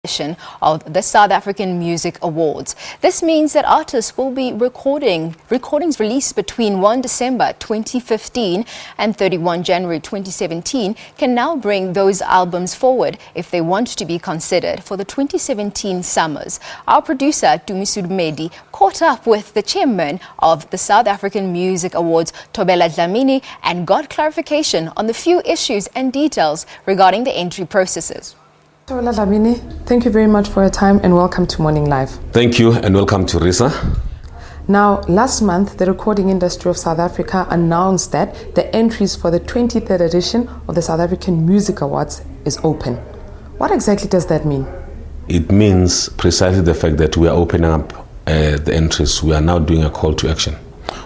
edition of the South African Music Awards. This means that artists will be recordings released between 1 December 2015 and 31 January 2017 can now bring those albums forward if they want to be considered for the 2017 summers. Our producer Tumi Sedumedi caught up with the chairman of the South African Music Awards, Thobela Dlamini, and got clarification on the few issues and details regarding the entry processes. Thobela Dlamini, thank you very much for your time and welcome to Morning Live. Thank you and welcome to RISA. Now, last month, the recording industry of South Africa announced that the entries for the 23rd edition of the South African Music Awards is open. What exactly does that mean? It means precisely the fact that we are opening up the entries. We are now doing a call to action.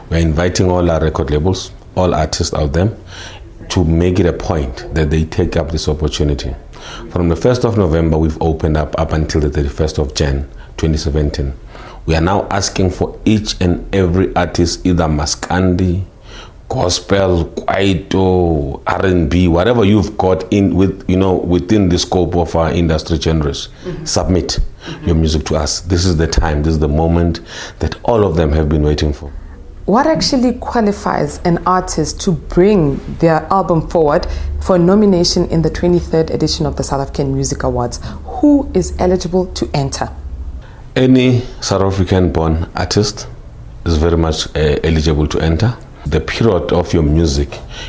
We are inviting all our record labels, all artists out there, to make it a point that they take up this opportunity. From the 1st of November, we've opened up until the 31st of January 2017. We are now asking for each and every artist, either Maskandi, gospel, kwaito, R&B, whatever you've got in within the scope of our industry genres, submit your music to us. This is the time, this is the moment that all of them have been waiting for. What actually qualifies an artist to bring their album forward for nomination in the 23rd edition of the South African Music Awards? Who is eligible to enter? Any South African born artist is very much eligible to enter. The period of your music,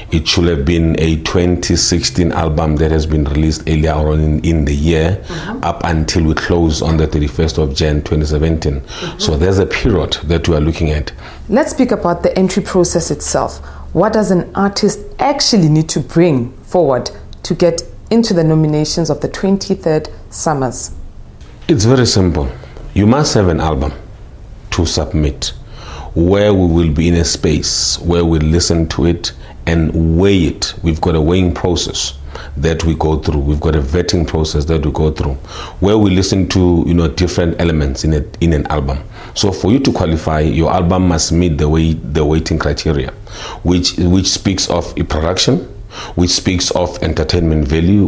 it should have been a 2016 album that has been released earlier on in the year, up until we close on the 31st of January 2017. So there's a period that we are looking at. Let's speak about the entry process itself. What does an artist actually need to bring forward to get into the nominations of the 23rd Summers? It's very simple. You must have an album to submit, where we will be in a space where we listen to it and weigh it. We've got a weighing process that we go through. We've got a vetting process that we go through, where we listen to different elements in an album. So for you to qualify, your album must meet the weighting criteria, which speaks of a production, which speaks of entertainment value,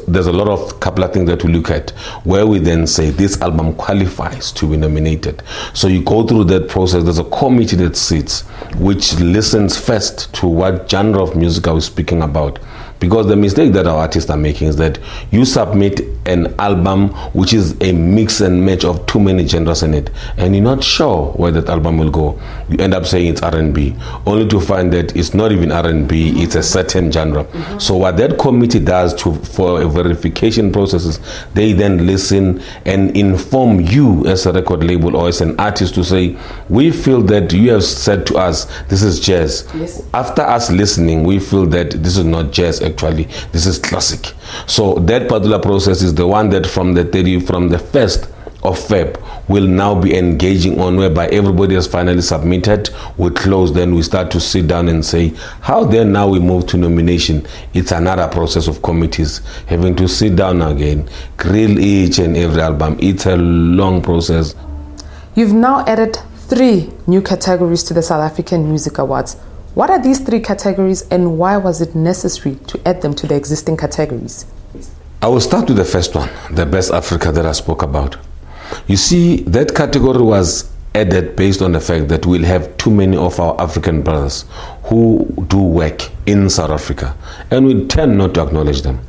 there's a couple of things that we look at, where we then say this album qualifies to be nominated. So you go through that process. There's a committee that sits, which listens first to what genre of music are we speaking about. Because the mistake that our artists are making is that you submit an album which is a mix and match of too many genres in it, and you're not sure where that album will go. You end up saying it's R&B, only to find that it's not even R&B, it's a certain genre. So what that committee does for verification processes, they then listen and inform you as a record label or as an artist to say, we feel that you have said to us, this is jazz. Yes. After us listening, we feel that this is not jazz. Actually, this is classic. So that particular process is the one that from the 1st of Feb will now be engaging on, whereby everybody has finally submitted. We close, then we start to sit down and say, how then now we move to nomination. It's another process of committees having to sit down again, grill each and every album. It's a long process. You've now added 3 new categories to the South African Music Awards. What are these 3 categories and why was it necessary to add them to the existing categories? I will start with the first one, the Best Africa that I spoke about. You see, that category was added based on the fact that we'll have too many of our African brothers who do work in South Africa, and we tend not to acknowledge them.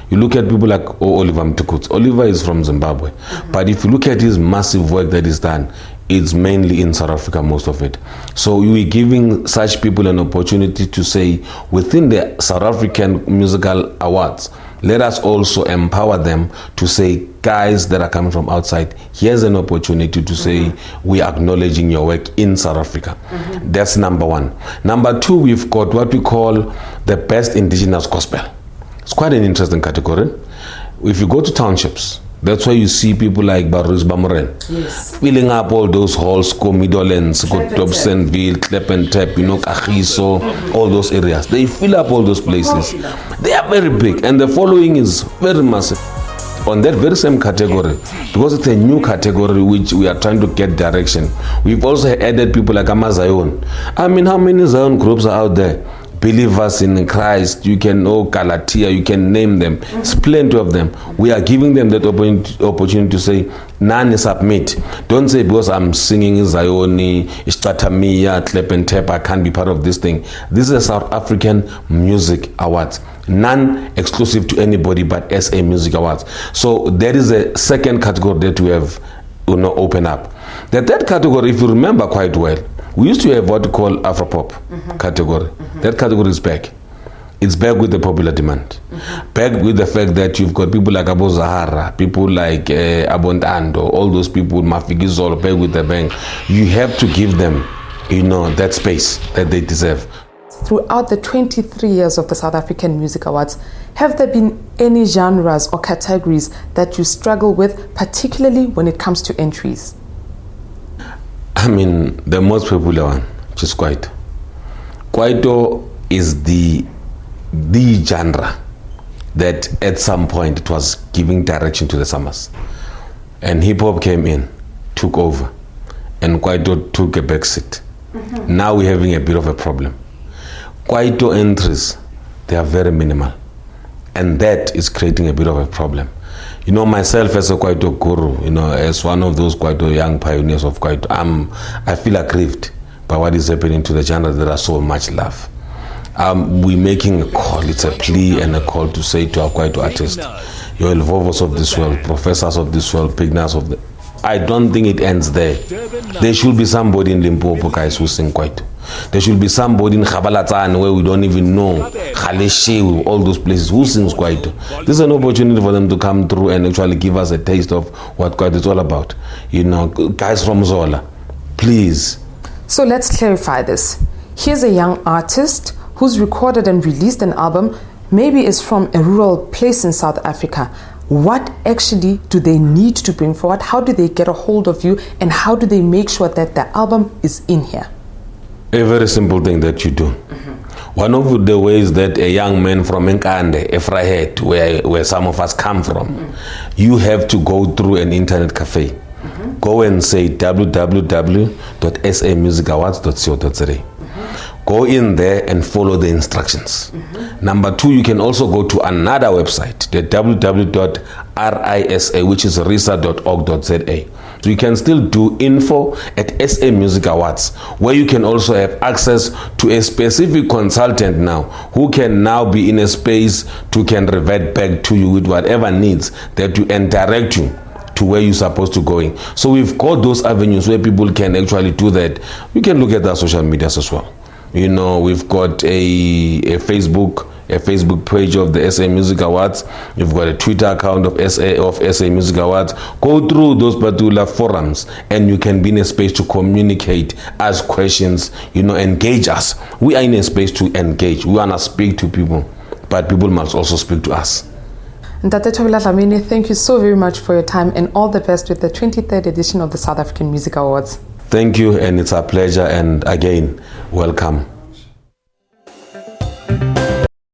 You look at people like Oliver Mtukudzi. Oliver is from Zimbabwe, but if you look at his massive work that is done, it's mainly in South Africa, most of it. So we're giving such people an opportunity to say, within the South African Musical Awards, let us also empower them to say, guys that are coming from outside, here's an opportunity to say, we are acknowledging your work in South Africa. That's number 1. Number 2, we've got what we call the Best Indigenous Gospel. It's quite an interesting category. If you go to townships, that's why you see people like Barus Bamoren filling up all those halls, Midlands, Dobsonville, Klep and Tap, Kagiso, all those areas. They fill up all those places. They are very big, and the following is very massive. On that very same category, because it's a new category which we are trying to get direction, we've also added people like Zion. I mean, how many Zion groups are out there? Believers in Christ, you can know Galatia, you can name them. It's plenty of them. We are giving them that opportunity to say, none submit. Don't say because I'm singing Zayoni, Ishtatamiya, Klep and Tep, I can't be part of this thing. This is a South African Music Awards. None exclusive to anybody but SA Music Awards. So there is a second category that we have open up. The third category, if you remember quite well, we used to have what we call Afropop category. That category is back. It's back with the popular demand. Back with the fact that you've got people like Abo Zahara, people like Abontando, all those people, Mafikizolo, back with the bank. You have to give them, that space that they deserve. Throughout the 23 years of the South African Music Awards, have there been any genres or categories that you struggle with, particularly when it comes to entries? I mean, the most popular one, which is Kwaito. Kwaito is the genre that at some point it was giving direction to the summers. And hip-hop came in, took over, and Kwaito took a backseat. Now we're having a bit of a problem. Kwaito entries, they are very minimal. And that is creating a bit of a problem. Myself as a Kwaito guru, as one of those Kwaito young pioneers of Kwaito, I feel aggrieved by what is happening to the genre that are so much love. We're making a call, it's a plea and a call to say to our Kwaito artists, your Elvovos of this world, professors of this world, Pignas of the... I don't think it ends there. There should be somebody in Limpopo, guys, who sing Kwaito. There should be somebody in Khabalatan where we don't even know, Khaleshe, all those places, who sings Kwaito. This is an opportunity for them to come through and actually give us a taste of what Kwaito is all about. Guys from Zola, please. So let's clarify this. Here's a young artist who's recorded and released an album, maybe is from a rural place in South Africa. What actually do they need to bring forward? How do they get a hold of you? And how do they make sure that the album is in here? A very simple thing that you do. One of the ways that a young man from Nkande, Efrahet, where some of us come from, you have to go through an internet cafe. Go and say www.samusicawards.co.za. Go in there and follow the instructions. Number 2, you can also go to another website, the www.RISA, which is risa.org.za. So you can still do info at SA Music Awards, where you can also have access to a specific consultant now, who can now be in a space to can revert back to you with whatever needs that you direct you to where you're supposed to going. So we've got those avenues where people can actually do that. You can look at our social medias as well. We've got a Facebook page of the SA Music Awards. You've got a Twitter account of SA Music Awards. Go through those particular forums and you can be in a space to communicate, ask questions, engage us. We are in a space to engage. We want to speak to people, but people must also speak to us. Ntate Thobela Dlamini, thank you so very much for your time and all the best with the 23rd edition of the South African Music Awards. Thank you, and it's a pleasure, and again, welcome.